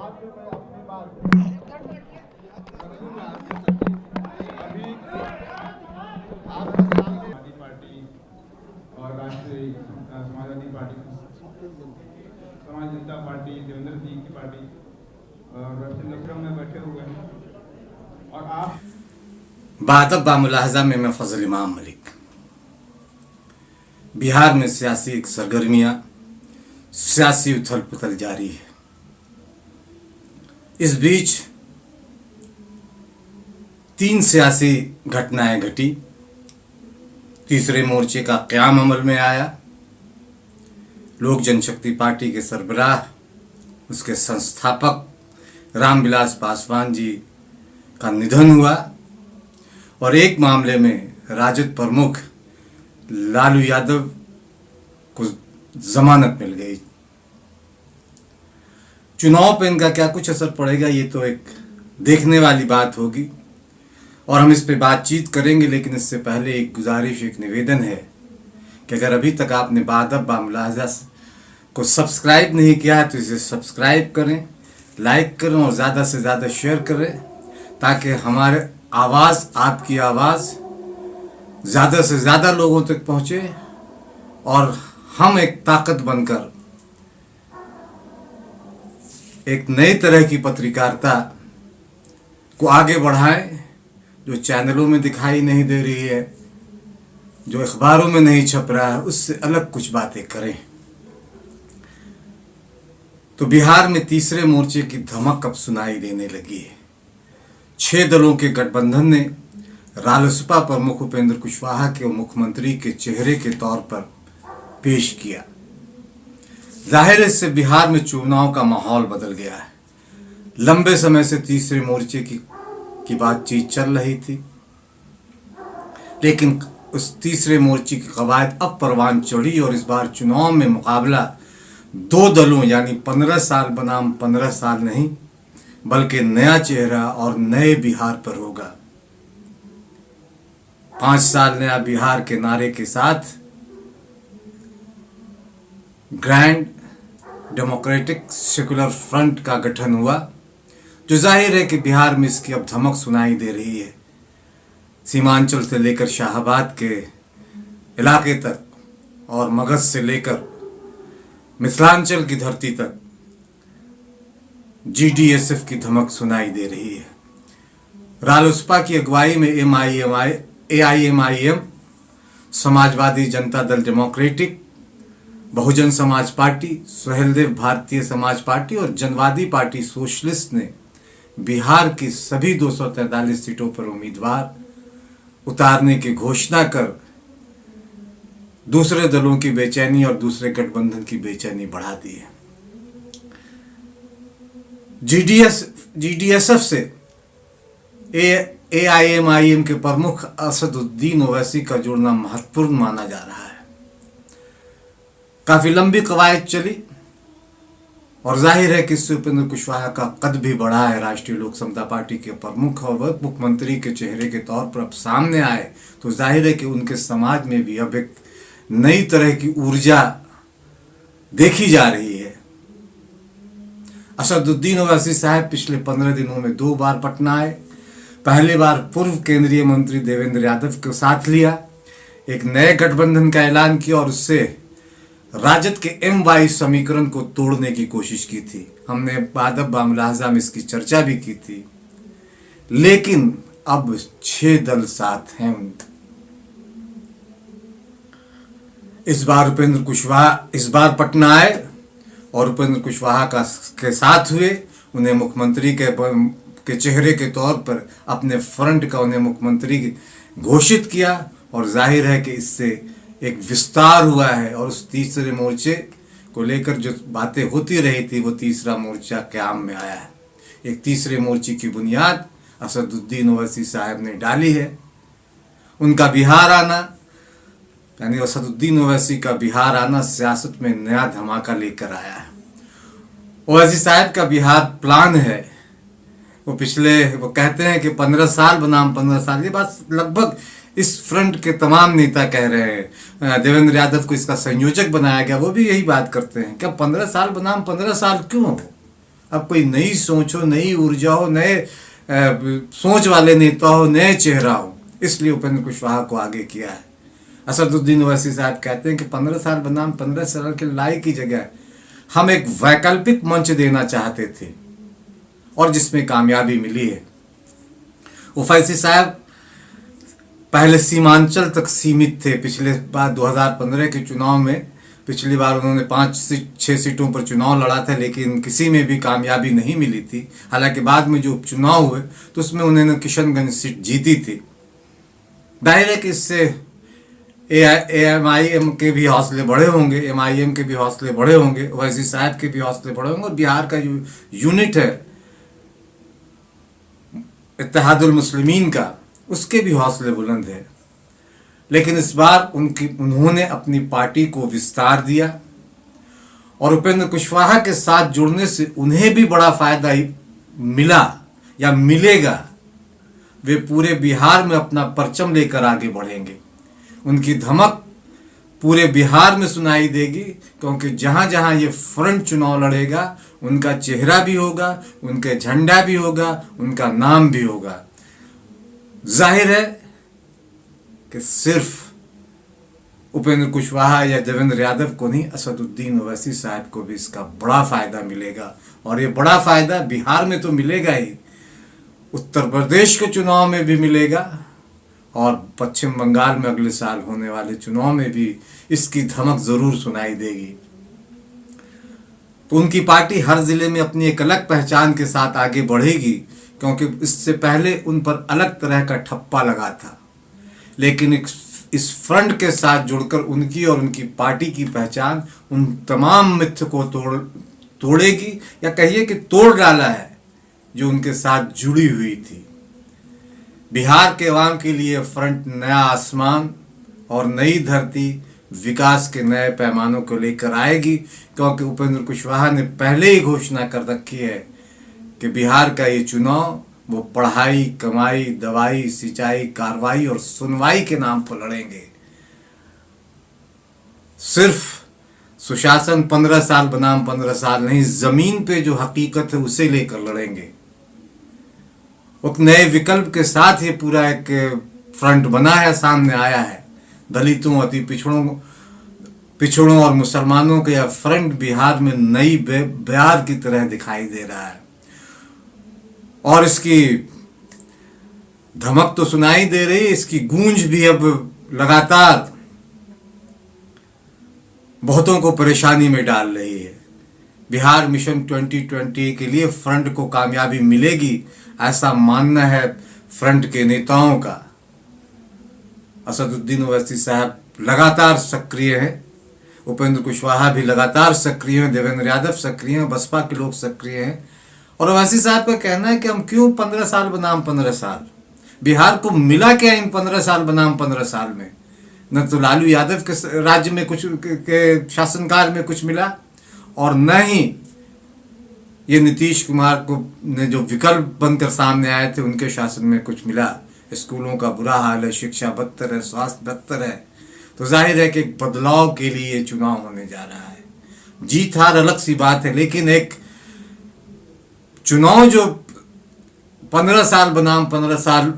बाद में मैं अपनी बात रखूंगा। अभी आपके सामने पार्टी और राष्ट्रीय समाजवादी पार्टी, समाज जनता पार्टी, देवेंद्र जी की पार्टी और संगठन में बैठे हुए हैं। और आप बादब बामुलाहजा में मैं फजल इमाम मलिक। बिहार में सियासी सरगर्मियां, सियासी उथल पुथल जारी है। इस बीच 3 सियासी घटनाएं घटी। तीसरे मोर्चे का क़याम अमल में आया। लोक जनशक्ति पार्टी के सरबराह, उसके संस्थापक रामविलास पासवान जी का निधन हुआ और एक मामले में राजद प्रमुख लालू यादव को जमानत मिल गई। चुनाव पर इनका क्या कुछ असर पड़ेगा, ये तो एक देखने वाली बात होगी और हम इस पे बातचीत करेंगे। लेकिन इससे पहले एक गुजारिश, एक निवेदन है कि अगर अभी तक आपने बादब बामुलाहजा को सब्सक्राइब नहीं किया है तो इसे सब्सक्राइब करें, लाइक करें और ज़्यादा से ज़्यादा शेयर करें, ताकि हमारे आवाज़, आपकी आवाज़ ज़्यादा से ज़्यादा लोगों तक पहुँचे और हम एक ताकत बनकर एक नई तरह की पत्रकारिता को आगे बढ़ाएं, जो चैनलों में दिखाई नहीं दे रही है, जो अखबारों में नहीं छप रहा है, उससे अलग कुछ बातें करें। तो बिहार में तीसरे मोर्चे की धमक अब सुनाई देने लगी है। 6 दलों के गठबंधन ने रालोसपा प्रमुख उपेंद्र कुशवाहा के मुख्यमंत्री के चेहरे के तौर पर पेश किया। जाहिर है इससे बिहार में चुनाव का माहौल बदल गया है। लंबे समय से तीसरे मोर्चे की बातचीत चल रही थी, लेकिन उस तीसरे मोर्चे की कवायद अब परवान चढ़ी और इस बार चुनाव में मुकाबला 2 दलों यानी 15 साल बनाम 15 साल नहीं, बल्कि नया चेहरा और नए बिहार पर होगा। 5 साल नया बिहार के नारे के साथ ग्रैंड डेमोक्रेटिक सेकुलर फ्रंट का गठन हुआ, जो जाहिर है कि बिहार में इसकी अब धमक सुनाई दे रही है। सीमांचल से लेकर शाहबाद के इलाके तक और मगध से लेकर मिथिलांचल की धरती तक GDSF की धमक सुनाई दे रही है। रालोसपा की अगुवाई में AIMIM, Samajwadi Janata Dal democratic, Bahujan Samaj party, Suheldev Bharatiya Samaj party और जनवादी पार्टी सोशलिस्ट ने बिहार की सभी 243 सीटों पर उम्मीदवार उतारने की घोषणा कर दूसरे दलों की बेचैनी और दूसरे गठबंधन की बेचैनी बढ़ा दी है। GDSF से AIMIM के प्रमुख असदुद्दीन ओवैसी का जुड़ना महत्वपूर्ण माना जा रहा है। काफी लंबी कवायद चली और जाहिर है कि इससे उपेंद्र कुशवाहा का कद भी बढ़ा है। राष्ट्रीय लोक समता पार्टी के प्रमुख और मुख्यमंत्री के चेहरे के तौर पर अब सामने आए तो जाहिर है कि उनके समाज में भी अब एक नई तरह की ऊर्जा देखी जा रही है। असदुद्दीन ओवैसी साहब पिछले 15 दिनों में 2 बार पटना आए। पहली बार पूर्व केंद्रीय मंत्री देवेंद्र यादव को साथ लिया, एक नए गठबंधन का ऐलान किया और उससे राजद के M-22 समीकरण को तोड़ने की कोशिश की थी। हमने बादब बामुलाहजा में इसकी चर्चा भी की थी, लेकिन अब 6 दल साथ हैं उनके। इस बार उपेंद्र कुशवाहा इस बार पटना आए और उपेंद्र कुशवाहा के साथ हुए। उन्हें मुख्यमंत्री के चेहरे के तौर पर अपने फ्रंट का उन्हें मुख्यमंत्री घोषित किया और जाहिर है कि इससे एक विस्तार हुआ है और उस तीसरे मोर्चे को लेकर जो बातें होती रही थी वो तीसरा मोर्चा क़याम में आया है। एक तीसरे मोर्चे की बुनियाद असदुद्दीन ओवैसी साहब ने डाली है। उनका बिहार आना यानी असदुद्दीन ओवैसी का बिहार आना सियासत में नया धमाका लेकर आया है। ओवैसी साहब का बिहार प्लान है। वो कहते हैं कि 15 साल बनाम 15 साल, ये बात लगभग इस फ्रंट के तमाम नेता कह रहे हैं। देवेंद्र यादव को इसका संयोजक बनाया गया, वो भी यही बात करते हैं। क्या 15 साल बनाम 15 साल क्यों हो? अब कोई नई सोच हो, नई ऊर्जा हो, नए सोच वाले नेता हो, नए चेहरा हो, इसलिए उपेंद्र कुशवाहा को आगे किया है। असदुद्दीन ओवैसी साहब कहते हैं कि 15 साल बनाम 15 साल के लड़ाई की जगह हम एक वैकल्पिक मंच देना चाहते थे और जिसमें कामयाबी मिली है। ओवैसी साहब पहले सीमांचल तक सीमित थे। पिछले बार 2015 के चुनाव में पिछली बार उन्होंने 5-6 सीटों पर चुनाव लड़ा था, लेकिन किसी में भी कामयाबी नहीं मिली थी। हालांकि बाद में जो उपचुनाव हुए तो उसमें उन्होंने किशनगंज सीट जीती थी। जाहिर है कि इससे एएमआईएम के भी हौसले बढ़े होंगे, एमआईएम के भी हौसले बढ़े होंगे, ओवैसी साहब के भी हौसले बढ़े होंगे, और बिहार का जो यूनिट है इत्तेहादुल मुस्लिमीन का, उसके भी हौसले बुलंद है। लेकिन इस बार उन्होंने अपनी पार्टी को विस्तार दिया और उपेंद्र कुशवाहा के साथ जुड़ने से उन्हें भी बड़ा फायदा मिला या मिलेगा। वे पूरे बिहार में अपना परचम लेकर आगे बढ़ेंगे। उनकी धमक पूरे बिहार में सुनाई देगी, क्योंकि जहां जहां ये फ्रंट चुनाव लड़ेगा उनका चेहरा भी होगा, उनके झंडा भी होगा, उनका नाम भी होगा। जाहिर है कि सिर्फ उपेंद्र कुशवाहा या देवेंद्र यादव को नहीं, असदुद्दीन ओवैसी साहब को भी इसका बड़ा फायदा मिलेगा। और ये बड़ा फायदा बिहार में तो मिलेगा ही, उत्तर प्रदेश के चुनाव में भी मिलेगा और पश्चिम बंगाल में अगले साल होने वाले चुनाव में भी इसकी धमक जरूर सुनाई देगी। तो उनकी पार्टी हर जिले में अपनी एक अलग पहचान के साथ आगे बढ़ेगी, क्योंकि इससे पहले उन पर अलग तरह का ठप्पा लगा था। लेकिन इस फ्रंट के साथ जुड़कर उनकी और उनकी पार्टी की पहचान उन तमाम मिथ को तोड़ेगी, या कहिए कि तोड़ डाला है, जो उनके साथ जुड़ी हुई थी। बिहार के अवाम के लिए फ्रंट नया आसमान और नई धरती, विकास के नए पैमानों को लेकर आएगी, क्योंकि उपेंद्र कुशवाहा ने पहले ही घोषणा कर रखी है कि बिहार का ये चुनाव वो पढ़ाई, कमाई, दवाई, सिंचाई, कार्रवाई और सुनवाई के नाम पर लड़ेंगे। सिर्फ सुशासन 15 साल बनाम 15 साल नहीं, जमीन पे जो हकीकत है उसे लेकर लड़ेंगे। एक नए विकल्प के साथ ये पूरा एक फ्रंट बना है, सामने आया है। दलितों, अति पिछड़ों और मुसलमानों के यह फ्रंट बिहार में नई बयार की तरह दिखाई दे रहा है। और इसकी धमक तो सुनाई दे रही है, इसकी गूंज भी अब लगातार बहुतों को परेशानी में डाल रही है। बिहार मिशन 2020 के लिए फ्रंट को कामयाबी मिलेगी, ऐसा मानना है फ्रंट के नेताओं का। असदुद्दीन ओवैसी साहब लगातार सक्रिय हैं, उपेंद्र कुशवाहा भी लगातार सक्रिय हैं, देवेंद्र यादव सक्रिय हैं, बसपा के लोग सक्रिय हैं। और ओवैसी साहब का कहना है कि हम क्यों 15 साल बनाम 15 साल, बिहार को मिला क्या इन 15 साल बनाम 15 साल में? न तो लालू यादव के राज्य में कुछ के शासनकाल में कुछ मिला, और न ही ये नीतीश कुमार को ने जो विकल्प बनकर सामने आए थे उनके शासन में कुछ मिला। स्कूलों का बुरा हाल है, शिक्षा बदतर है, स्वास्थ्य बदतर है। तो जाहिर है कि एक बदलाव के लिए ये चुनाव होने जा रहा है। जीत हार अलग सी बात है, लेकिन एक चुनाव जो 15 साल बनाम 15 साल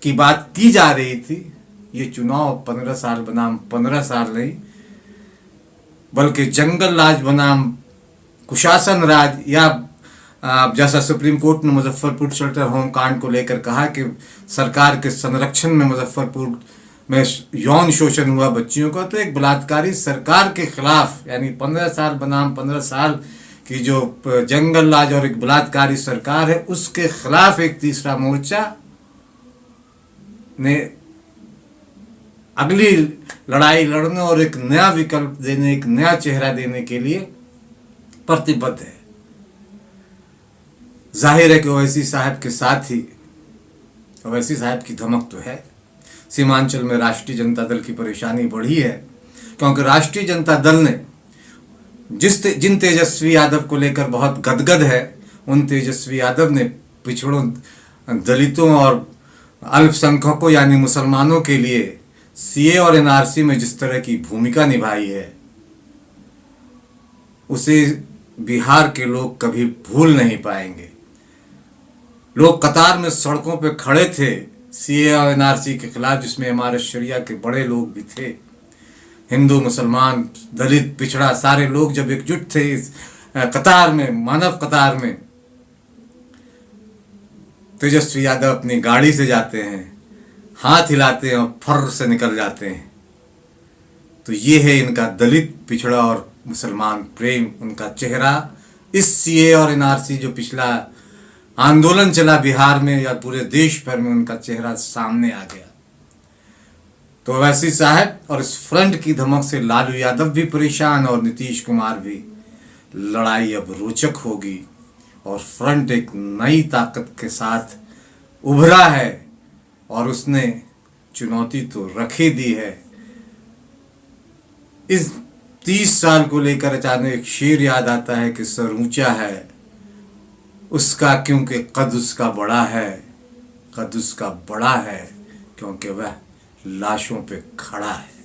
की बात की जा रही थी, ये चुनाव 15 साल बनाम 15 साल नहीं, बल्कि जंगल राज बनाम कुशासन राज, या जैसा सुप्रीम कोर्ट ने मुजफ्फरपुर शेल्टर होम कांड को लेकर कहा कि सरकार के संरक्षण में मुजफ्फरपुर में यौन शोषण हुआ बच्चियों का, तो एक बलात्कारी सरकार के खिलाफ, यानी 15 साल बनाम 15 साल की जो जंगल राज और एक बलात्कारी सरकार है, उसके खिलाफ एक तीसरा मोर्चा ने अगली लड़ाई लड़ने और एक नया विकल्प देने, एक नया चेहरा देने के लिए प्रतिबद्ध है। जाहिर है कि ओवैसी साहब के साथ ही ओवैसी साहब की धमक तो है। सीमांचल में राष्ट्रीय जनता दल की परेशानी बढ़ी है, क्योंकि राष्ट्रीय जनता दल ने जिन तेजस्वी यादव को लेकर बहुत गदगद है, उन तेजस्वी यादव ने पिछड़ों, दलितों और अल्पसंख्यकों यानी मुसलमानों के लिए सीए और एनआरसी में जिस तरह की भूमिका निभाई है, उसे बिहार के लोग कभी भूल नहीं पाएंगे। लोग कतार में सड़कों पे खड़े थे सीए और एनआरसी के खिलाफ, जिसमें हमारे शरिया के बड़े लोग भी थे, हिंदू मुसलमान दलित पिछड़ा सारे लोग जब एकजुट थे इस कतार में, मानव कतार में। तेजस्वी यादव अपनी गाड़ी से जाते हैं, हाथ हिलाते हैं और फर्र से निकल जाते हैं। तो ये है इनका दलित पिछड़ा और मुसलमान प्रेम, उनका चेहरा। इस सीए और एनआरसी जो पिछला आंदोलन चला बिहार में या पूरे देश भर में, उनका चेहरा सामने आ गया। तो ओवैसी साहब और इस फ्रंट की धमक से लालू यादव भी परेशान और नीतीश कुमार भी। लड़ाई अब रोचक होगी और फ्रंट एक नई ताकत के साथ उभरा है और उसने चुनौती तो रख ही दी है। इस 30 साल को लेकर अचानक एक शेर याद आता है कि सर ऊंचा है उसका क्योंकि कद उसका बड़ा है, कद उसका बड़ा है क्योंकि वह लाशों पे खड़ा है।